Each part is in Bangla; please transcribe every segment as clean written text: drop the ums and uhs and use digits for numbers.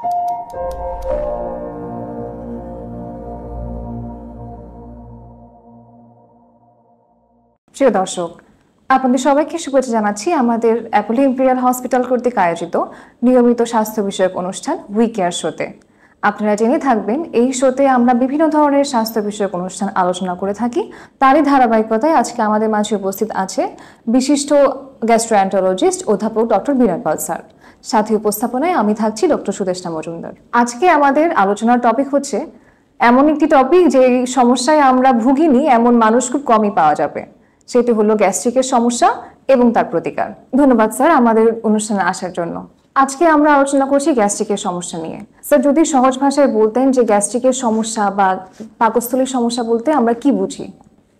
প্রিয় দর্শক, আপনাদের সবাইকে শুভেচ্ছা জানাচ্ছি আমাদের অ্যাপোলো ইম্পেরিয়াল হসপিটাল কর্তৃক আয়োজিত নিয়মিত স্বাস্থ্য বিষয়ক অনুষ্ঠান উই কেয়ার শোতে। আপনারা জেনে থাকবেন এই শোতে আমরা বিভিন্ন ধরনের স্বাস্থ্য বিষয়ক অনুষ্ঠান আলোচনা করে থাকি। তারই ধারাবাহিকতায় আজকে আমাদের মাঝে উপস্থিত আছে বিশিষ্ট গ্যাস্ট্রোএন্টারোলজিস্ট অধ্যাপক ডক্টর বিনয় পাল স্যার। সাথে উপস্থাপনায় আমি থাকছি ডক্টর সুদেষ্ণা মজুমদার। আজকে আমাদের আলোচনার টপিক হচ্ছে এমন একটি টপিক যে সমস্যায় আমরা ভুগিনি এমন মানুষ খুব কমই পাওয়া যাবে, সেটি হলো গ্যাস্ট্রিকের সমস্যা এবং তার প্রতিকার। ধন্যবাদ স্যার আমাদের অনুষ্ঠানে আসার জন্য। আজকে আমরা আলোচনা করছি গ্যাস্ট্রিকের সমস্যা নিয়ে। স্যার, যদি সহজ ভাষায় বলতেন যে গ্যাস্ট্রিকের সমস্যা বা পাকস্থলীর সমস্যা বলতে আমরা কি বুঝি?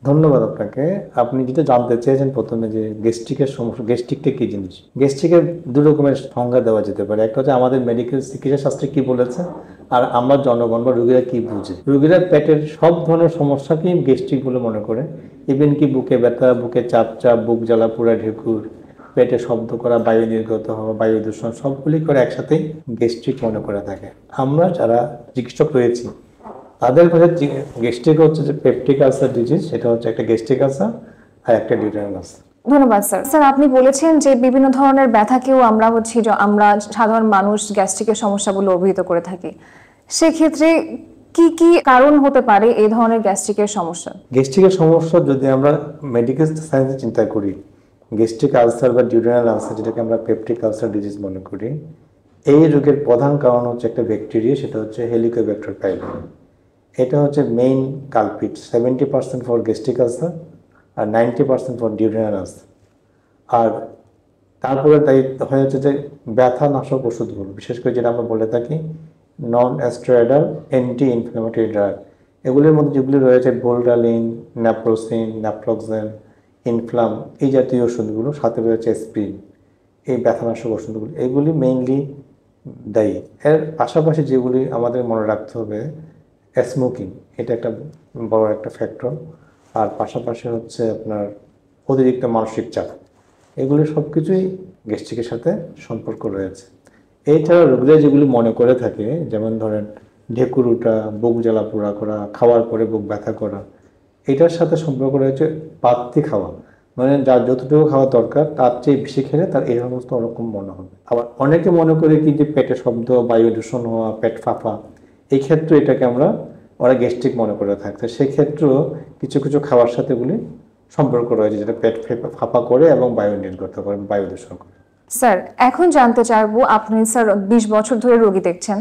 ধন্যবাদ আপনাকে। আপনি যেটা জানতে চেয়েছেন প্রথমে যে গ্যাস্ট্রিকের সমস্যা, গ্যাস্ট্রিকটা কি জিনিস। গ্যাস্ট্রিকের দু রকমের সংজ্ঞা দেওয়া যেতে পারে। একটা হচ্ছে আমাদের মেডিকেল চিকিৎসা শাস্ত্রে কি বলেছে, আর আমরা জনগণ বা রোগীরা কি বুঝে। রোগীরা পেটের সব ধরনের সমস্যাকেই গ্যাস্ট্রিক বলে মনে করে। ইভেন কি বুকে ব্যথা, বুকে চাপ চাপ, বুক জ্বালা পোড়া, ঢেকুর, পেটে শব্দ করা, বায়ু নির্গত হওয়া, বায়ু দূষণ সবগুলি করে একসাথেই গ্যাস্ট্রিক মনে করে থাকে। আমরা যারা চিকিৎসক রয়েছি তাদের কাছে গ্যাস্ট্রিক হচ্ছে যে পেপটিক আলসার ডিজিজ, সেটা হচ্ছে একটা গ্যাস্ট্রিক আলসার আর একটা ডিউডেনাল আলসার। ধন্যবাদ স্যার। স্যার, আপনি বলেছেন যে বিভিন্ন ধরনের ব্যথাকেও আমরা সাধারণ মানুষ গ্যাস্ট্রিকের সমস্যা বলে অভিহিত করে থাকি। সেক্ষেত্রে কি কি কারণ হতে পারে এই ধরনের গ্যাস্ট্রিকের সমস্যা? গ্যাস্ট্রিকের সমস্যা যদি আমরা মেডিকেল সায়েন্সে চিন্তা করি, গ্যাস্ট্রিক আলসার বা ডিউডেনাল আলসার, যেটাকে আমরা পেপটিক আলসার ডিজিজ মনে করি, এই রোগের প্রধান কারণ হচ্ছে একটা ব্যাকটেরিয়া, সেটা হচ্ছে হেলিকোব্যাক্টার পাইলোরি। এটা হচ্ছে main culprit, 70% for gastric ulcer আর 90% ফর ডিউডেনাল আলসার। আর তারপরে দায়িত্ব হয়ে হচ্ছে যে ব্যথানাশক ওষুধগুলো, বিশেষ করে যেটা আমরা বলে থাকি non steroidal anti inflammatory drug. এগুলির মধ্যে যেগুলি রয়েছে বোলডালিন, ন্যাপ্রোসিন, ন্যাপ্রোক্সেন, ইনফ্লাম, এই জাতীয় ওষুধগুলো, সাথে রয়েছে স্প্রিন, এই ব্যথানাশক ওষুধগুলো, এগুলি মেইনলি দায়ী। এর পাশাপাশি যেগুলি আমাদের মনে রাখতে হবে, স্মোকিং, এটা একটা বড় একটা ফ্যাক্টর। আর পাশাপাশি হচ্ছে আপনার অতিরিক্ত মানসিক চাপ, এগুলি সব কিছুই গ্যাস্ট্রিকের সাথে সম্পর্ক রয়েছে। এছাড়া রোগীরা যেগুলি মনে করে থাকে, যেমন ধরেন ঢেকুর ওঠা, বুক জ্বালা পোড়া করা, খাওয়ার পরে বুক ব্যথা করা, এটার সাথে সম্পর্ক রয়েছে বাড়তি খাওয়া, মানে যার যতটুকু খাওয়া দরকার তার চেয়ে বেশি খেলে তার এই সমস্ত ওরকম মনে হবে। আবার অনেকে মনে করে কি যে পেটে শব্দ, বায়ু দূষণ হওয়া, পেট ফাঁপা, এই ক্ষেত্রে এটাকে ওরা গ্যাস্ট্রিক মনে করে থাকছে। সেক্ষেত্রেও কিছু কিছু খাওয়ার সাথে এগুলি সম্পর্ক রয়েছে, যেটা পেট ফাঁপা করে এবং বায়ু নির্গত করে, বায়ু দূষণ করে। স্যার, এখন জানতে চাইবো, আপনি স্যার 20 বছর ধরে রোগী দেখছেন,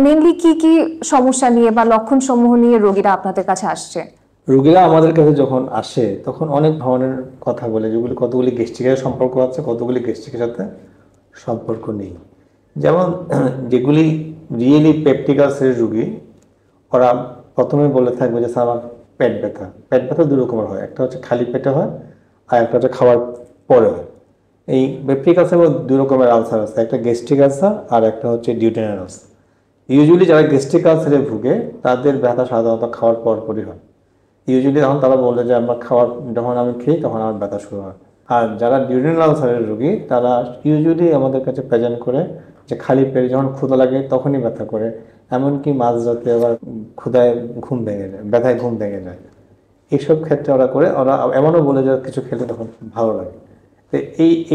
মেইনলি কি কি সমস্যা নিয়ে বা লক্ষণ সমূহ নিয়ে রোগীরা আপনাদের কাছে আসছে? রোগীরা আমাদের কাছে যখন আসে তখন অনেক ধরনের কথা বলে, যেগুলি কতগুলি গ্যাস্ট্রিকের সম্পর্ক আছে, কতগুলি গ্যাস্ট্রিকের সাথে সম্পর্ক নেই। যেমন যেগুলি রিয়েলি পেপটিক আলসারের রোগী, ওরা প্রথমে বলে থাকবে যে স্যার আমার পেট ব্যথা। পেট ব্যথা দু রকমের হয়, একটা হচ্ছে খালি পেটে হয় আর একটা হচ্ছে খাওয়ার পরে হয়। এই পেপটিক আলসার দু রকমের আলসার আছে, একটা গ্যাস্ট্রিক আলসার আর একটা হচ্ছে ডিউডেনাল আলসার। ইউজুয়ালি যারা গ্যাস্ট্রিক আলসারে ভুগে তাদের ব্যথা সাধারণত খাওয়ার পরপরই হয়। ইউজুয়ালি তখন তারা বলে যে আমার যখন আমি খেয়ে তখন আমার ব্যথা শুরু হয়। আর যারা ডিউডেনাল আলসারের রোগী তারা ইউজুয়ালি আমাদের কাছে প্রেজেন্ট করে যে খালি পেটে যখন ক্ষুধা লাগে তখনই ব্যথা করে, এমনকি মাঝরাতে আবার ক্ষুধায় ঘুম ভেঙে যায়, ব্যথায় ঘুম ভেঙে যায়। এইসব ক্ষেত্রে ওরা এমনও বলে যে কিছু খেলে তখন ভালো লাগে। তো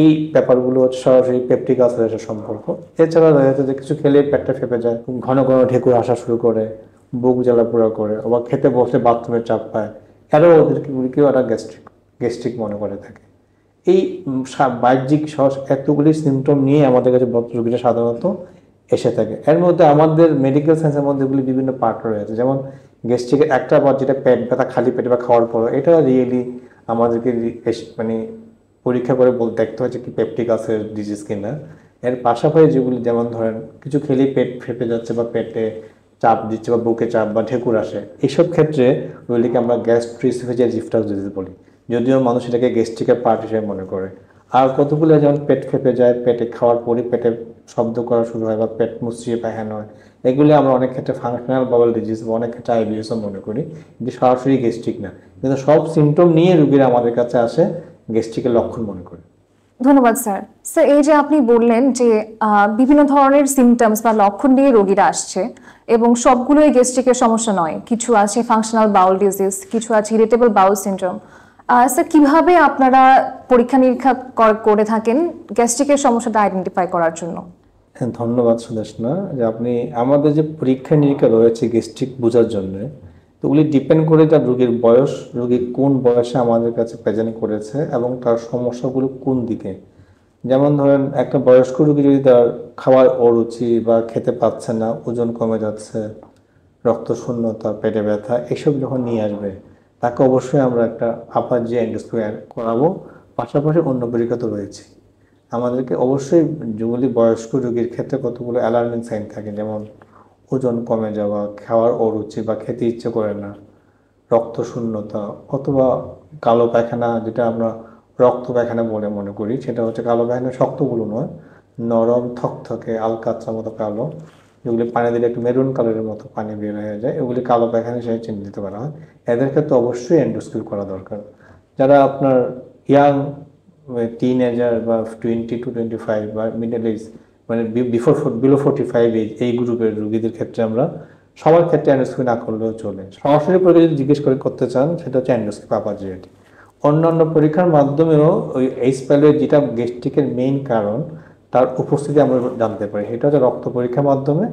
এই ব্যাপারগুলো হচ্ছে সরাসরি পেপটিক আলসারের সম্পর্ক। এছাড়া দেখা যাচ্ছে যে কিছু খেলে পেটটা ফেপে যায়, ঘন ঘন ঢেকুর আসা শুরু করে, বুক জ্বালা পোড়া করে, আবার খেতে বসে বাথরুমের চাপ পায়, এরাও ওদেরকেও একটা গ্যাস্ট্রিক মনে করে থাকে। এই বাহ্যিক এতগুলি সিমটম নিয়ে আমাদের কাছে রোগীরা সাধারণত এসে থাকে। এর মধ্যে আমাদের মেডিকেল সায়েন্সের মধ্যে এগুলি বিভিন্ন পার্ট রয়েছে, যেমন গ্যাস্ট্রিকের একটা পার্ট যেটা পেট ব্যথা, খালি পেটে বা খাওয়ার পর, এটা রিয়েলি আমাদেরকে মানে পরীক্ষা করে দেখতে হচ্ছে কি পেপটিক আলসার ডিজিজ কিনা। এর পাশাপাশি যেগুলি, যেমন ধরেন কিছু খেলেই পেট ফেপে যাচ্ছে বা পেটে চাপ দিচ্ছে বা বুকে চাপ বা ঢেকুর আসে, এইসব ক্ষেত্রে ওইগুলিকে আমরা গ্যাস্ট্রিসোফেজিয়াল রিফ্লাক্স ডিজিজ বলি, যদিও মানুষ এটাকে গ্যাস্ট্রিকের পার্ট হিসেবে মনে করে। আর কতগুলো যেমন পেট ফেপে যায়, পেটে খাওয়ার পরই পেটে শব্দ করা শুরু হয় বা পেট মুচড়িয়ে পায়খানা হয়, এগুলি আমরা অনেক ক্ষেত্রে ফাংশনাল বাউল ডিজিজ বা অনেক ক্ষেত্রে আইবিএসও মনে করি, কিন্তু সরাসরি গ্যাস্ট্রিক না। কিন্তু সব সিমটম নিয়ে রোগীরা আমাদের কাছে আসে, গ্যাস্ট্রিকের লক্ষণ মনে করে। ধন্যবাদ স্যার। স্যার, এই যে আপনি বললেন যে বিভিন্ন ধরনের সিমটমস বা লক্ষণ নিয়ে রোগীরা আসছে এবং সবগুলোই গ্যাস্ট্রিকের সমস্যা নয়, কিছু আছে ফাংশনাল বাউল ডিজিজ, কিছু আছে ইরিটেবল বাউল সিনড্রোম। স্যার, কিভাবে আপনারা পরীক্ষা নিরীক্ষা করে থাকেন গ্যাস্ট্রিকের সমস্যাটা আইডেন্টিফাই করার জন্য? হ্যাঁ, ধন্যবাদ সুদেশনা, যে আপনি আমাদের যে পরীক্ষা নিরীক্ষা রয়েছে গ্যাস্ট্রিক বোঝার জন্য, তো ওগুলি ডিপেন্ড করে তার রোগীর বয়স, রোগী কোন বয়সে আমাদের কাছে প্রেজেন্ট করেছে এবং তার সমস্যাগুলো কোন দিকে। যেমন ধরেন একটা বয়স্ক রোগী যদি তার খাওয়ার অরুচি বা খেতে পাচ্ছে না, ওজন কমে যাচ্ছে, রক্তশূন্যতা, পেটে ব্যথা, এসব যখন নিয়ে আসবে, তাকে অবশ্যই আমরা একটা আপার যে এন্ডোস্কোপি করাবো। পাশাপাশি অন্য পরীক্ষা তো রয়েছে। আমাদেরকে অবশ্যই যেগুলি বয়স্ক রোগীর ক্ষেত্রে কতগুলো অ্যালার্মিং সাইন থাকে, যেমন ওজন কমে যাওয়া, খাওয়ার অরুচি বা খেতে ইচ্ছে করে না, রক্তশূন্যতা, অথবা কালো পায়খানা, যেটা আমরা রক্ত পায়খানা বলে মনে করি, সেটা হচ্ছে কালো পায়খানা শক্তগুলো নয়, নরম থকথকে আলকাতরা মতো কালো, যেগুলি পানি দিলে একটু মেরুন কালারের মতো পানি বের হয়ে যায়, এগুলি কালো পায়খানা হিসেবে চিহ্নিত করা হয়। এদের ক্ষেত্রে অবশ্যই এন্ডোস্কোপি করা দরকার। যারা আপনার ইয়াং টিনেজার বা 20 to 25 বা মিডল এজ, মানে বিলো 45 এজ, এই গ্রুপের রোগীদের ক্ষেত্রে আমরা সবার ক্ষেত্রে এন্ডোস্কোপি না করলেও চলে। সরাসরি পরীক্ষা যদি জিজ্ঞেস করতে চান, সেটা হচ্ছে এন্ডোস্কোপি আপার জিআইটি। অন্যান্য পরীক্ষার মাধ্যমেও ওই এইচ পাইলোরি, যেটা গ্যাস্ট্রিকের মেইন কারণ, তার উপস্থিতি আমরা জানতে পারি। সেটা হচ্ছে রক্ত পরীক্ষার মাধ্যমে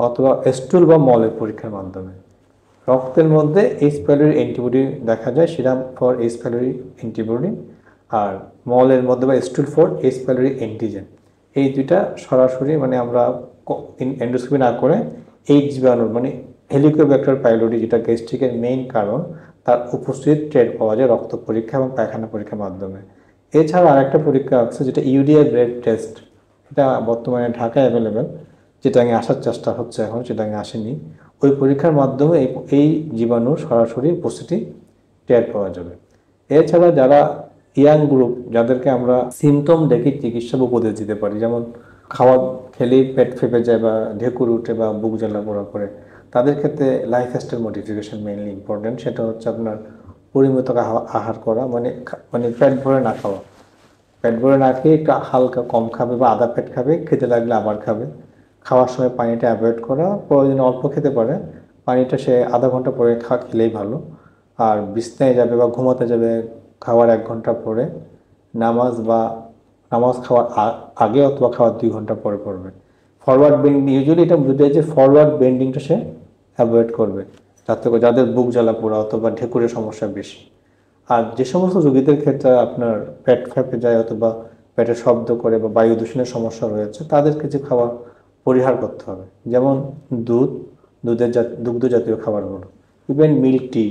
অথবা স্টুল বা মলের পরীক্ষার মাধ্যমে। রক্তের মধ্যে এইচ পাইলোরি অ্যান্টিবডি দেখা যায়, serum for H pylori antibody, আর মলের মধ্যে বা stool for H pylori antigen. এই দুইটা সরাসরি মানে আমরা এন্ডোস্কোপি না করে এইচ জীবাণু মানে হেলিকোব্যাক্টার পাইলোরি, যেটা গ্যাস্ট্রিকের মেইন কারণ, তার উপস্থিত টের পাওয়া যায় রক্ত পরীক্ষা এবং পায়খানা পরীক্ষার মাধ্যমে। এছাড়া আরেকটা পরীক্ষা আছে যেটা ইউডিআই ব্লাড টেস্ট, এটা বর্তমানে ঢাকায় অ্যাভেলেবেল, যেটা আগে আসার চেষ্টা হচ্ছে, এখন সেটা আগে আসেনি। ওই পরীক্ষার মাধ্যমে এই জীবাণুর সরাসরি উপস্থিতি টের পাওয়া যাবে। এছাড়া যারা ইয়াং গ্রুপ, যাদেরকে আমরা সিমটম দেখে চিকিৎসা উপদেশ দিতে পারি, যেমন খাওয়া খেলেই পেট ফেপে যায় বা ঢেকুর উঠে বা বুক জ্বালা পোড়া করে, তাদের ক্ষেত্রে লাইফস্টাইল মডিফিকেশন মেইনলি ইম্পর্টেন্ট। সেটা হচ্ছে আপনার পরিমিত আহার করা, মানে পেট ভরে না খাওয়া, পেট ভরে না খেয়ে একটু হালকা কম খাবে বা আধা পেট খাবে, খেতে লাগলে আবার খাবে। খাওয়ার সময় পানিটা অ্যাভয়েড করা, প্রয়োজনে অল্প খেতে পারে, পানিটা সে আধা ঘন্টা পরে খেলেই ভালো। আর বিছনায় যাবে বা ঘুমাতে যাবে খাওয়ার 1 ঘন্টা পরে, নামাজ খাওয়ার আগে অথবা খাওয়ার 2 ঘন্টা পরে পড়বে। ফরওয়ার্ড বেন্ডিং, ইউজুয়ালি এটা বোঝা যায় যে ফরওয়ার্ড বেন্ডিংটা সে অ্যাভয়েড করবে, যাতে করে যাদের বুক জ্বালা পোড়া অথবা ঢেকুরের সমস্যা বেশি। আর যে সমস্ত রোগীদের ক্ষেত্রে আপনার পেট ফেঁপে যায় অথবা পেটে শব্দ করে বা বায়ু দূষণের সমস্যা রয়েছে, তাদের কিছু খাবার পরিহার করতে হবে, যেমন দুগ্ধ জাতীয় খাবারগুলো, even milk tea,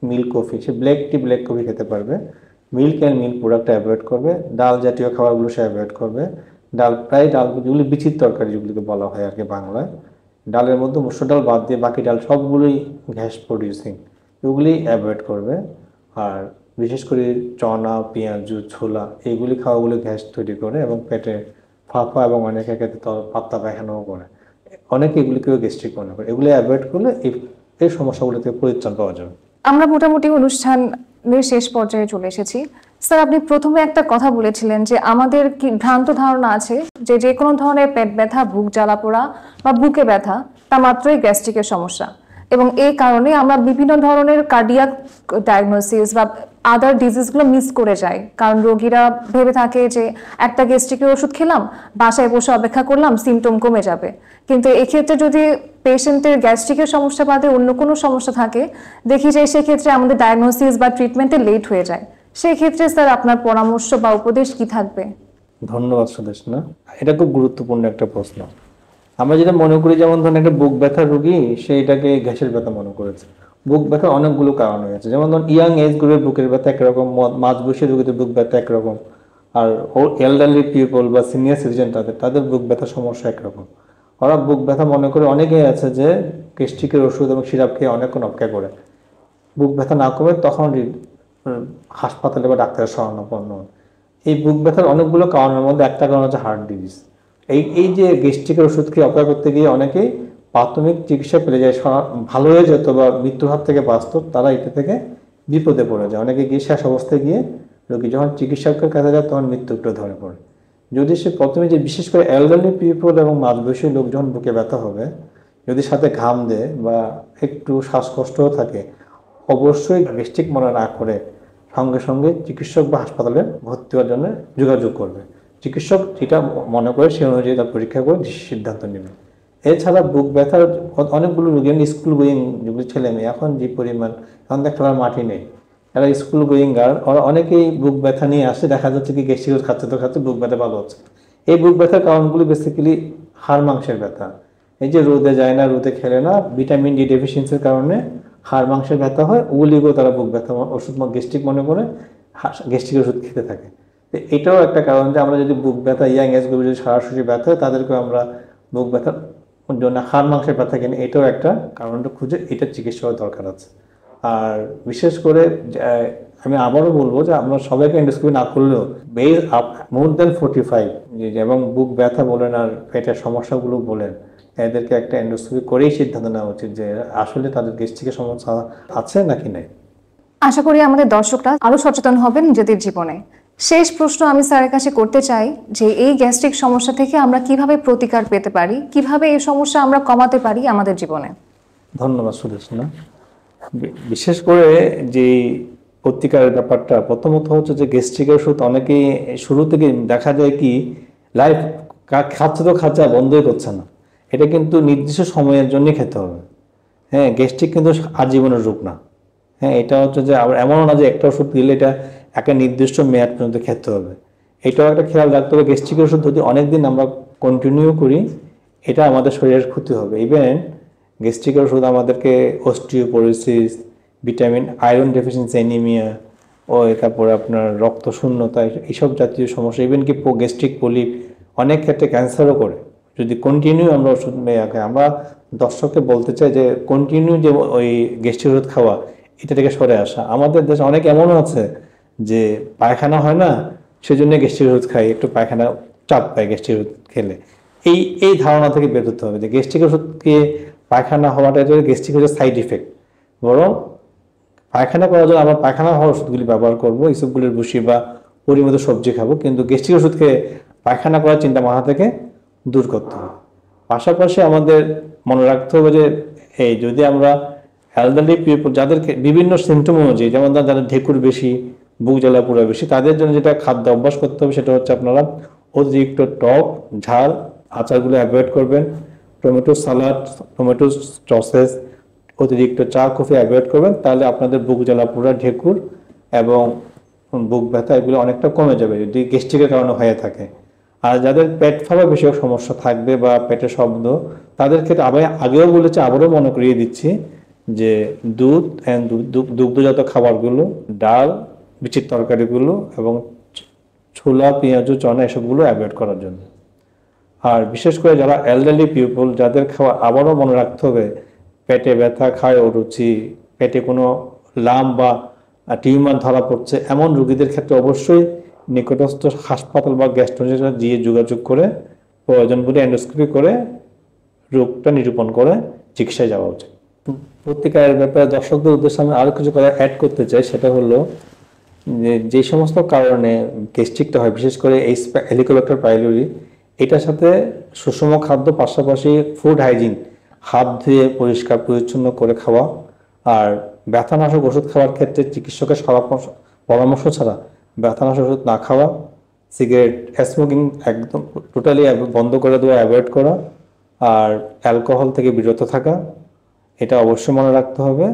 milk coffee, সে ব্ল্যাক টি ব্ল্যাক কফি খেতে পারবে, milk and milk product avoid করবে, ডাল জাতীয় খাবারগুলো সে অ্যাভয়েড করবে। ডালগুলি বিচির তরকারি যেগুলিকে বলা হয় আর কি বাংলায়, ডালের মধ্যে মসুর ডাল বাদ দিয়ে বাকি ডাল সবগুলোই গ্যাস প্রডিউসিং, এগুলি অ্যাভয়েড করবে। আর বিশেষ করে চনা, পেঁয়াজু, ছোলা, এইগুলি খাওয়াগুলো গ্যাস তৈরি করে এবং পেটে ফাঁপা এবং অনেকের ক্ষেত্রে পাতলা পায়খানাও করে, অনেকে এগুলিকেও গ্যাস্ট্রিক মনে করে। এগুলি অ্যাভয়েড করলে এই সমস্যাগুলো থেকে পরিত্রাণ পাওয়া যাবে। আমরা মোটামুটি অনুষ্ঠানের শেষ পর্যায়ে চলে এসেছি। স্যার, আপনি প্রথমে একটা কথা বলেছিলেন যে আমাদের কি ভ্রান্ত ধারণা আছে যে যে কোনো ধরনের পেট ব্যথা, বুক জ্বালা পোড়া বা বুকে ব্যথা তা মাত্রই গ্যাস্ট্রিকের সমস্যা, এবং এই কারণে আমরা বিভিন্ন ধরনের কার্ডিয়াক ডায়াগনোসিস বা আদার ডিজিজগুলো মিস করে যাই, কারণ রোগীরা ভেবে থাকে যে একটা গ্যাস্ট্রিকের ওষুধ খেলাম, বাসায় বসে অপেক্ষা করলাম, সিমটম কমে যাবে। কিন্তু এক্ষেত্রে যদি পেশেন্টের গ্যাস্ট্রিকের সমস্যা বাদে অন্য কোনো সমস্যা থাকে, দেখি যে সেক্ষেত্রে আমাদের ডায়াগনোসিস বা ট্রিটমেন্টে লেট হয়ে যায়। সেই ক্ষেত্রে স্যার আপনার পরামর্শ বা উপদেশ কি থাকবে? ধন্যবাদ সুদেশনা, এটা খুব গুরুত্বপূর্ণ একটা প্রশ্ন। আমরা যেটা মনে করি, যেমন ধরেন একটা বুক ব্যথার রোগী, সে এটাকে গ্যাসের ব্যথা মনে করেছে। বুক ব্যথার অনেকগুলো কারণ হয়েছে, যেমন ধরুন ইয়াং এজ গ্রুপের বুকের ব্যথা একরকম, মাঝবয়সী রোগীদের বুক ব্যথা একরকম, আর এলডারলি পিপল বা সিনিয়র সিটিজেন তাদের বুক ব্যথার সমস্যা একরকম। ওরা বুক ব্যথা মনে করে, অনেকেই আছে যে গ্যাস্ট্রিকের ওষুধ এবং সিরাপ খেয়ে অনেকক্ষণ অপেক্ষা করে, বুক ব্যথা না কমে তখন হাসপাতালে বা ডাক্তারের শরণাপন্ন। এই বুক ব্যথার অনেকগুলো কারণের মধ্যে একটা কারণ হচ্ছে হার্ট ডিজিজ। এই যে গ্যাস্ট্রিকের ওষুধ খেয়ে অপেক্ষা করতে গিয়ে অনেকেই প্রাথমিক চিকিৎসা পেলে যায়, ভালো হয়ে যেত বা মৃত্যুর হাত থেকে বাঁচত, তারা এটা থেকে বিপদে পড়ে যায়। অনেকে গিয়ে শেষ অবস্থায় গিয়ে রোগী যখন চিকিৎসকের কাছে যায় তখন মৃত্যুটা ধরে পড়ে। যদি সে প্রথমে যে বিশেষ করে এলডারলি পিপল এবং মাঝবয়সী লোক যখন বুকে ব্যথা হবে, যদি সাথে ঘাম দেয় বা একটু শ্বাসকষ্টও থাকে, অবশ্যই গ্যাস্ট্রিক মনে না করে সঙ্গে সঙ্গে চিকিৎসক বা হাসপাতালে ভর্তি হওয়ার জন্য যোগাযোগ করবে। চিকিৎসক যেটা মনে করে সে অনুযায়ী তার পরীক্ষা করে সিদ্ধান্ত নেবে। এছাড়া বুক ব্যথার অনেকগুলো রোগী, স্কুল গোয়িং যেগুলো ছেলে মেয়ে, এখন যে পরিমাণ, এখন তো খেলার মাঠে নেই, এরা স্কুল গোয়িঙ্গার, ওরা অনেকেই বুক ব্যথা নিয়ে আসে, দেখা যাচ্ছে কি গ্যাস্ট্রিক খাচ্ছে তো খাচ্ছে, বুক ব্যথা ভালো হচ্ছে। এই বুক ব্যথার কারণগুলি বেসিক্যালি হাড় মাংসের ব্যথা। এই যে রোদে যায় না, রোদে খেলে না, ভিটামিন ডি ডেফিসিয়েন্সির কারণে হাড় মাংসের ব্যথা হয়, ওগুলিকেও তারা বুক ব্যথা ওষুধ গ্যাস্ট্রিক মনে করে গ্যাস্ট্রিক ওষুধ খেতে থাকে। তো এটাও একটা কারণ যে আমরা যদি বুক ব্যথা ইয়াং এজ গ্রুপে যদি সরাসরি ব্যথা হয়, তাদেরকেও আমরা বুক ব্যথার জন্য হাড় মাংসের ব্যথা কিনে, এটাও একটা কারণটা খুঁজে এটার চিকিৎসা দরকার আছে। আর বিশেষ করে আমি আবারও বলবো যে আমরা সবাইকে এন্ডোস্কোপি না করলেও বেজ আপ মোর দেন 45 এবং বুক ব্যথা বলেন আর পেটের সমস্যাগুলো বলেন, এদেরকে একটা এন্ডোস্কোপি করেই সিদ্ধান্ত নেওয়া উচিত যে আসলে তাদের গ্যাস্ট্রিকের সমস্যা আছে নাকি নাই। আশা করি আমাদের দর্শকরা আরো সচেতন হবেন নিজেদের জীবনে। শেষ প্রশ্ন আমি স্যারের কাছে করতে চাই যে এই গ্যাস্ট্রিক সমস্যা থেকে আমরা কিভাবে প্রতিকার পেতে পারি, কিভাবে এই সমস্যা আমরা কমাতে পারি আমাদের জীবনে। ধন্যবাদ সুদেশনা। বিশেষ করে যে প্রতিকারের ব্যাপারটা, প্রথমত হচ্ছে যে গ্যাস্ট্রিকের ওষুধ অনেকেই শুরু থেকে দেখা যায় কি লাইফ খাচ্ছে তো খাচ্ছে, বন্ধই করছে না। এটা কিন্তু নির্দিষ্ট সময়ের জন্য খেতে হবে। হ্যাঁ, গ্যাস্ট্রিক কিন্তু আজীবনের রোগ না। হ্যাঁ, এটা হচ্ছে যে আবার এমনও না যে একটা ওষুধ দিলে এটা একটা নির্দিষ্ট মেয়াদ পর্যন্ত খেতে হবে। এটাও একটা খেয়াল রাখতে হবে। গ্যাস্ট্রিকের ওষুধ যদি অনেকদিন আমরা কন্টিনিউ করি, এটা আমাদের শরীরের ক্ষতি হবে। ইভেন গ্যাস্ট্রিকের ওষুধ আমাদেরকে osteoporosis, vitamin iron deficiency anaemia, তারপরে আপনার রক্ত শূন্যতা, এইসব জাতীয় সমস্যা, ইভেন কি গ্যাস্ট্রিক পলিপ, অনেক ক্ষেত্রে ক্যান্সারও করে যদি কন্টিনিউ আমরা ওষুধ আমরা দর্শককে বলতে চাই যে কন্টিনিউ যে ওই গ্যাস্ট্রিক ওষুধ খাওয়া, এটা থেকে সরে আসা। আমাদের দেশে অনেক এমনও আছে যে পায়খানা হয় না, সেজন্য গ্যাস্ট্রিক ওষুধ খাই, একটু পায়খানা চাপ পায় গ্যাস্ট্রিক ওষুধ খেলে। এই ধারণা থেকে বের হতে হবে যে গ্যাস্ট্রিক ওষুধকে পায়খানা হওয়াটা গ্যাস্ট্রিক ওষুধ সাইড ইফেক্ট, বরং পায়খানা করার জন্য আমরা পায়খানা হওয়ার ওষুধগুলি ব্যবহার করবো, ইসবগুলির ভুসি বা পরিমিত সবজি খাবো, কিন্তু গ্যাস্ট্রিক ওষুধকে পায়খানা করার চিন্তা মাথা থেকে দূর করতে হবে। পাশাপাশি আমাদের মনে রাখতে হবে যে যদি আমরা এলডারলি পিপল যাদেরকে বিভিন্ন সিমটম অনুযায়ী, যেমন যাদের ঢেকুর বেশি, বুক জ্বালা পোড়া বেশি, তাদের জন্য যেটা খাদ্য অভ্যাস করতে হবে সেটা হচ্ছে আপনারা অতিরিক্ত টক ঝাল আচারগুলো অ্যাভয়েড করবেন, টমেটো সালাড, টমেটো সসেস, অতিরিক্ত চা কফি অ্যাভয়েড করবেন। তাহলে আপনাদের বুক জ্বালা পোড়া, ঢেকুর এবং বুক ব্যথা এগুলো অনেকটা কমে যাবে যদি গ্যাস্ট্রিকের কারণে হয়ে থাকে। আর যাদের পেট ফাঁপা বিষয়ক সমস্যা থাকবে বা পেটের শব্দ, তাদের ক্ষেত্রে আগেও বলেছি, আবারও মনে করিয়ে দিচ্ছি যে দুধ দুগ্ধজাত খাবারগুলো, ডাল, বিচির তরকারিগুলো এবং ছোলা, পেঁয়াজ, চনা এসবগুলো অ্যাভয়েড করার জন্য। আর বিশেষ করে যারা এলডারলি পিপল, যাদের খাওয়া আবারও মনে রাখতে হবে, পেটে ব্যথা, খায় অরুচি, পেটে কোনো লাম বা টিউমার ধরা পড়ছে, এমন রোগীদের ক্ষেত্রে অবশ্যই নিকটস্থ হাসপাতাল বা গ্যাস্ট্রোএন্টারোলজিস্ট দিয়ে যোগাযোগ করে প্রয়োজন বলে এন্ডোস্কোপি করে রোগটা নিরূপণ করে চিকিৎসায় যাওয়া উচিত। প্রতিকারের ব্যাপারে দর্শকদের উদ্দেশ্যে আমি আরও কিছু কথা অ্যাড করতে চাই। সেটা হলো যে সমস্ত কারণে গ্যাস্ট্রিকটা হয়, বিশেষ করে এই হেলিকোব্যাক্টার পাইলোরি, এটার সাথে সুষম খাদ্য, পাশাপাশি ফুড হাইজিন, হাত ধুয়ে পরিষ্কার পরিচ্ছন্ন করে খাওয়া, আর ব্যথানাশক ওষুধ খাওয়ার ক্ষেত্রে চিকিৎসকের পরামর্শ ছাড়া ব্যথানাশক ওষুধ না খাওয়া, সিগারেট, স্মোকিং একদম টোটালি বন্ধ করে দেওয়া, অ্যাভয়েড করা, আর অ্যালকোহল থেকে বিরত থাকা, এটা অবশ্যই মনে রাখতে হবে।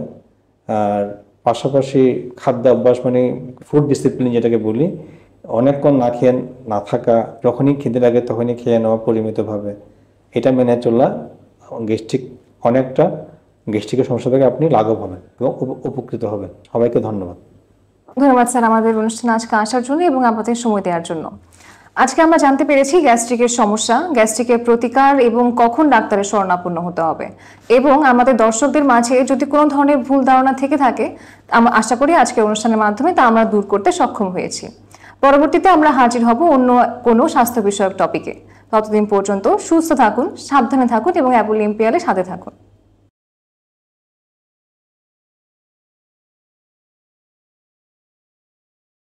আর পাশাপাশি খাদ্য অভ্যাস মানে ফুড ডিসিপ্লিন যেটাকে বলি, অনেকক্ষণ না খেয়ে না থাকা, যখনই খেতে লাগে তখনই খেয়ে নেওয়া পরিমিতভাবে, এটা মেনে চলা গ্যাস্ট্রিকের সমস্যা থেকে আপনি লাঘব হবেন এবং উপকৃত হবেন। সবাইকে ধন্যবাদ। ধন্যবাদ স্যার আমাদের অনুষ্ঠানে আজকে আসার জন্য এবং আমাদের সময় দেওয়ার জন্য। আজকে আমরা জানতে পেরেছি গ্যাস্ট্রিকের সমস্যা, গ্যাস্ট্রিকের প্রতিকার এবং কখন ডাক্তারের শরণাপন্ন হতে হবে। এবং আমাদের দর্শকদের মাঝে যদি কোনো ধরনের ভুল ধারণা থেকে থাকে, আমরা আশা করি আজকের অনুষ্ঠানের মাধ্যমে তা আমরা দূর করতে সক্ষম হয়েছি। পরবর্তীতে আমরা হাজির হব অন্য কোনো স্বাস্থ্য বিষয়ক টপিকে। ততদিন পর্যন্ত সুস্থ থাকুন, সাবধানে থাকুন এবং অ্যাপল ইম্পেরিয়ালের সাথে থাকুন।